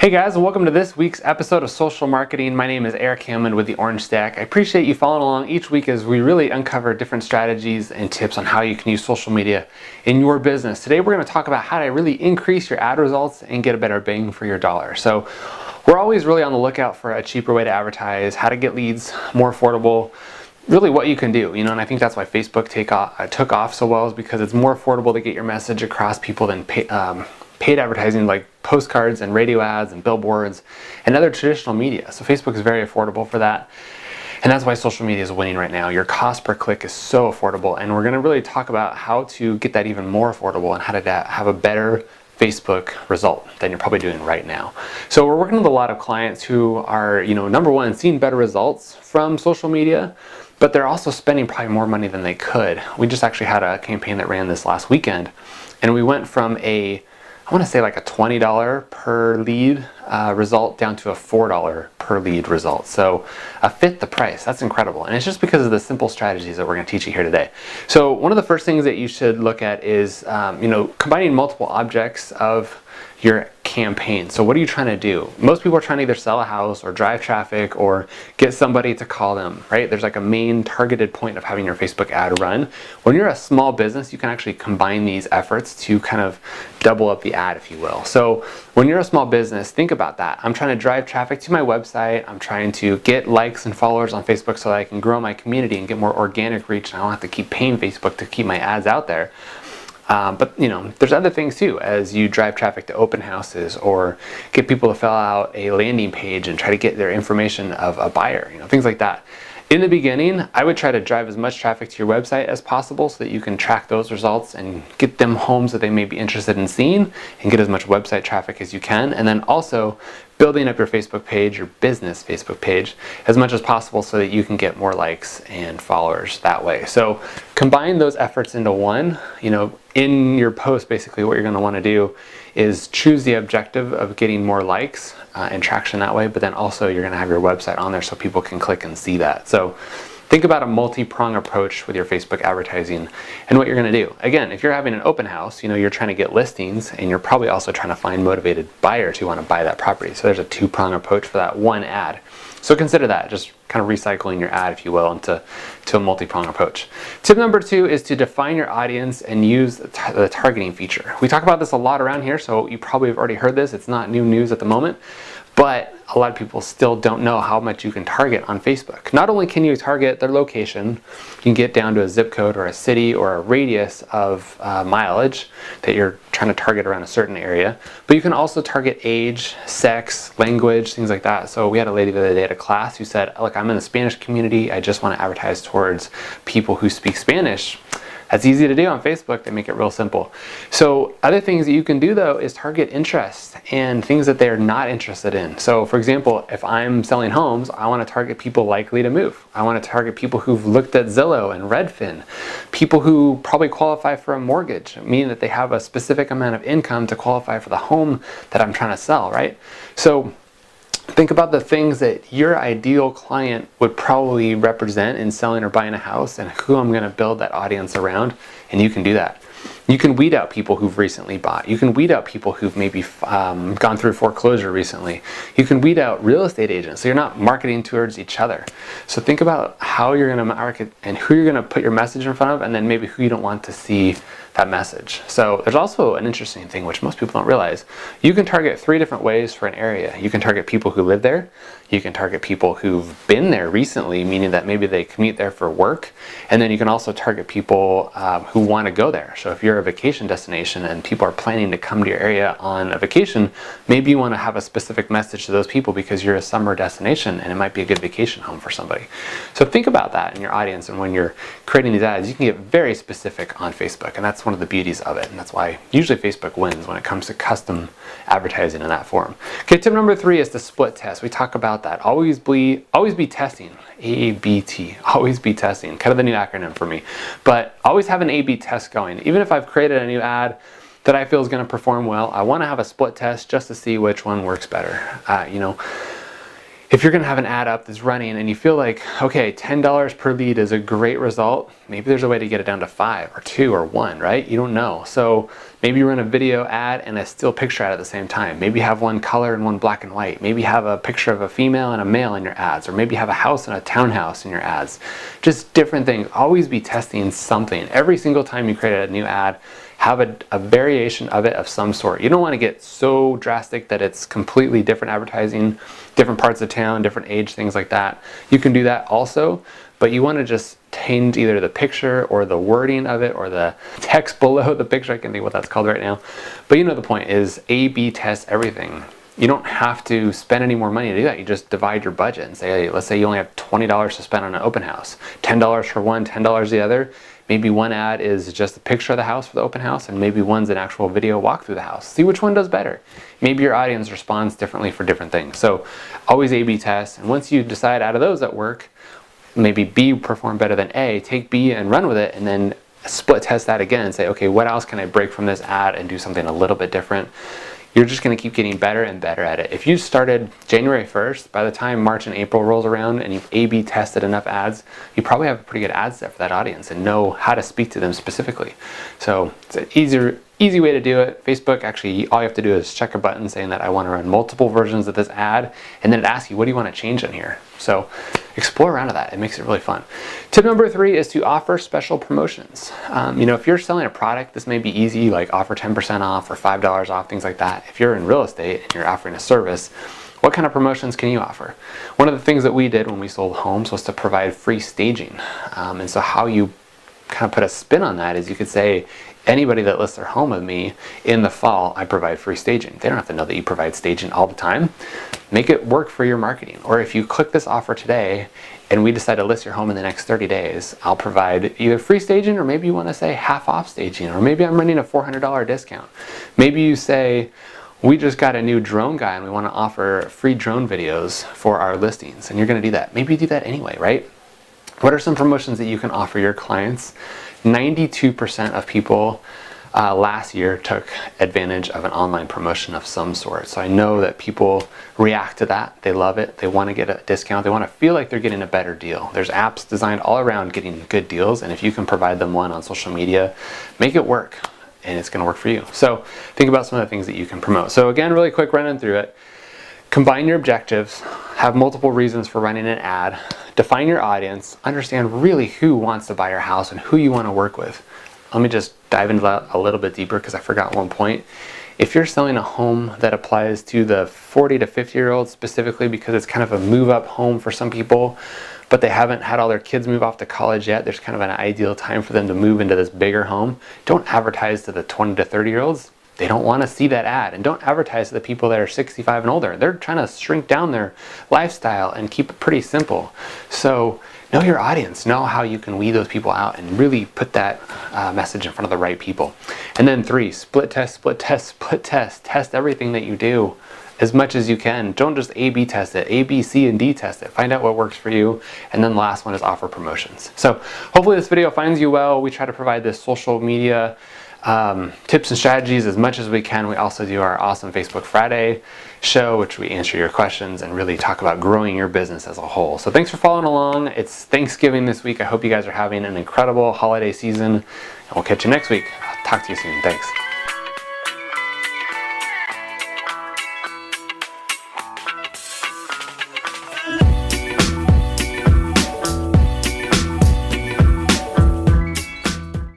Hey guys, and welcome to this week's episode of Social Marketing. My name is Eric Hammond with the Orange Stack. I appreciate you following along each week as we really uncover different strategies and tips on how you can use social media in your business. Today we're going to talk about how to really increase your ad results and get a better bang for your dollar. So we're always really on the lookout for a cheaper way to advertise, how to get leads more affordable, really what you can do, and I think that's why Facebook took off so well, is because it's more affordable to get your message across people than paid advertising like postcards and radio ads and billboards and other traditional media. So Facebook is very affordable for that. And that's why social media is winning right now. Your cost per click is so affordable. And we're going to really talk about how to get that even more affordable and how to have a better Facebook result than you're probably doing right now. So we're working with a lot of clients who are, number one, seeing better results from social media, but they're also spending probably more money than they could. We just actually had a campaign that ran this last weekend, and we went from I want to say like a $20 per lead result down to a $4 per lead result. So a fifth the price. That's incredible. And it's just because of the simple strategies that we're going to teach you here today. So one of the first things that you should look at is, combining multiple objects of your campaign. So what are you trying to do? Most people are trying to either sell a house or drive traffic or get somebody to call them, right? There's like a main targeted point of having your Facebook ad run. When you're a small business, you can actually combine these efforts to kind of double up the ad, if you will. So when you're a small business, think about that. I'm trying to drive traffic to my website. I'm trying to get likes and followers on Facebook so that I can grow my community and get more organic reach, and I don't have to keep paying Facebook to keep my ads out there. But there's other things too, as you drive traffic to open houses or get people to fill out a landing page and try to get their information of a buyer, things like that. In the beginning, I would try to drive as much traffic to your website as possible so that you can track those results and get them homes that they may be interested in seeing and get as much website traffic as you can. And then also building up your Facebook page, your business Facebook page, as much as possible so that you can get more likes and followers that way. So combine those efforts into one. In your post, basically what you're going to want to do is choose the objective of getting more likes and traction that way, but then also you're going to have your website on there so people can click and see that. So think about a multi-prong approach with your Facebook advertising and what you're going to do. Again, if you're having an open house, you're trying to get listings, and you're probably also trying to find motivated buyers who want to buy that property. So there's a two-prong approach for that one ad. So consider that, just kind of recycling your ad, if you will, into a multi-prong approach. Tip number 2 is to define your audience and use the targeting feature. We talk about this a lot around here, so you probably have already heard this. It's not new news at the moment, but a lot of people still don't know how much you can target on Facebook. Not only can you target their location, you can get down to a zip code or a city or a radius of mileage that you're trying to target around a certain area, but you can also target age, sex, language, things like that. So we had a lady the other day at a class who said, look, I'm in the Spanish community. I just want to advertise towards people who speak Spanish. That's easy to do on Facebook. They make it real simple. So other things that you can do though is target interest and things that they're not interested in. So for example, if I'm selling homes, I want to target people likely to move. I want to target people who've looked at Zillow and Redfin, people who probably qualify for a mortgage, meaning that they have a specific amount of income to qualify for the home that I'm trying to sell, right? So think about the things that your ideal client would probably represent in selling or buying a house and who I'm going to build that audience around, and you can do that. You can weed out people who've recently bought. You can weed out people who've maybe gone through foreclosure recently. You can weed out real estate agents, so you're not marketing towards each other. So think about how you're going to market and who you're going to put your message in front of, and then maybe who you don't want to see that message. So there's also an interesting thing which most people don't realize. You can target 3 different ways for an area. You can target people who live there. You can target people who've been there recently, meaning that maybe they commute there for work. And then you can also target people who want to go there. So if you're a vacation destination and people are planning to come to your area on a vacation, maybe you want to have a specific message to those people because you're a summer destination and it might be a good vacation home for somebody. So think about that in your audience, and when you're creating these ads, you can get very specific on Facebook, and that's one of the beauties of it, and that's why usually Facebook wins when it comes to custom advertising in that form. Okay, tip number 3 is to split test. We talk about that. Always be testing. A-B-T. Always be testing. Kind of the new acronym for me. But always have an A-B test going. Even if I've created a new ad that I feel is going to perform well, I want to have a split test just to see which one works better. if you're going to have an ad up that's running and you feel like, okay, $10 per lead is a great result, maybe there's a way to get it down to 5 or 2 or 1, right? You don't know. So maybe you run a video ad and a still picture ad at the same time. Maybe have one color and one black and white. Maybe have a picture of a female and a male in your ads, or maybe have a house and a townhouse in your ads. Just different things. Always be testing something. Every single time you create a new ad, have a variation of it of some sort. You don't want to get so drastic that it's completely different advertising, different parts of town, different age, things like that. You can do that also, but you want to just change either the picture or the wording of it or the text below the picture. I can't think what that's called right now. But you know the point is A/B test everything. You don't have to spend any more money to do that. You just divide your budget and say, hey, let's say you only have $20 to spend on an open house. $10 for one, $10 the other. Maybe one ad is just a picture of the house for the open house, and maybe one's an actual video walk through the house. See which one does better. Maybe your audience responds differently for different things. So always A/B test, and once you decide out of those that work, maybe B perform better than A, take B and run with it, and then split test that again and say, okay, what else can I break from this ad and do something a little bit different? You're just going to keep getting better and better at it. If you started January 1st, by the time March and April rolls around and you've A/B tested enough ads, you probably have a pretty good ad set for that audience and know how to speak to them specifically. So it's an easy way to do it. Facebook, actually, all you have to do is check a button saying that I want to run multiple versions of this ad, and then it asks you, what do you want to change in here? So explore around to that. It makes it really fun. Tip number 3 is to offer special promotions. If you're selling a product, this may be easy, like offer 10% off or $5 off, things like that. If you're in real estate and you're offering a service, what kind of promotions can you offer? One of the things that we did when we sold homes was to provide free staging. And so how you kind of put a spin on that is you could say, anybody that lists their home with me in the fall, I provide free staging. They don't have to know that you provide staging all the time. Make it work for your marketing. Or if you click this offer today and we decide to list your home in the next 30 days, I'll provide either free staging, or maybe you want to say half off staging, or maybe I'm running a $400 discount. Maybe you say, we just got a new drone guy and we want to offer free drone videos for our listings, and you're going to do that. Maybe you do that anyway, right? What are some promotions that you can offer your clients? 92% of people last year took advantage of an online promotion of some sort. So I know that people react to that. They love it. They want to get a discount. They want to feel like they're getting a better deal. There's apps designed all around getting good deals, and if you can provide them one on social media, make it work, and it's going to work for you. So think about some of the things that you can promote. So again, really quick running through it. Combine your objectives, have multiple reasons for running an ad, define your audience, understand really who wants to buy your house and who you want to work with. Let me just dive into that a little bit deeper because I forgot one point. If you're selling a home that applies to the 40 to 50-year-olds specifically because it's kind of a move-up home for some people, but they haven't had all their kids move off to college yet, there's kind of an ideal time for them to move into this bigger home, don't advertise to the 20 to 30-year-olds. They don't want to see that ad. And don't advertise to the people that are 65 and older. They're trying to shrink down their lifestyle and keep it pretty simple. So know your audience. Know how you can weed those people out and really put that message in front of the right people. And then 3, split test, split test, split test. Test everything that you do as much as you can. Don't just A/B test it. A, B, C, and D test it. Find out what works for you. And then the last one is offer promotions. So hopefully this video finds you well. We try to provide this social media tips and strategies as much as we can. We also do our awesome Facebook Friday show, which we answer your questions and really talk about growing your business as a whole. So thanks for following along. It's Thanksgiving this week. I hope you guys are having an incredible holiday season, and we'll catch you next week. I'll talk to you soon. Thanks.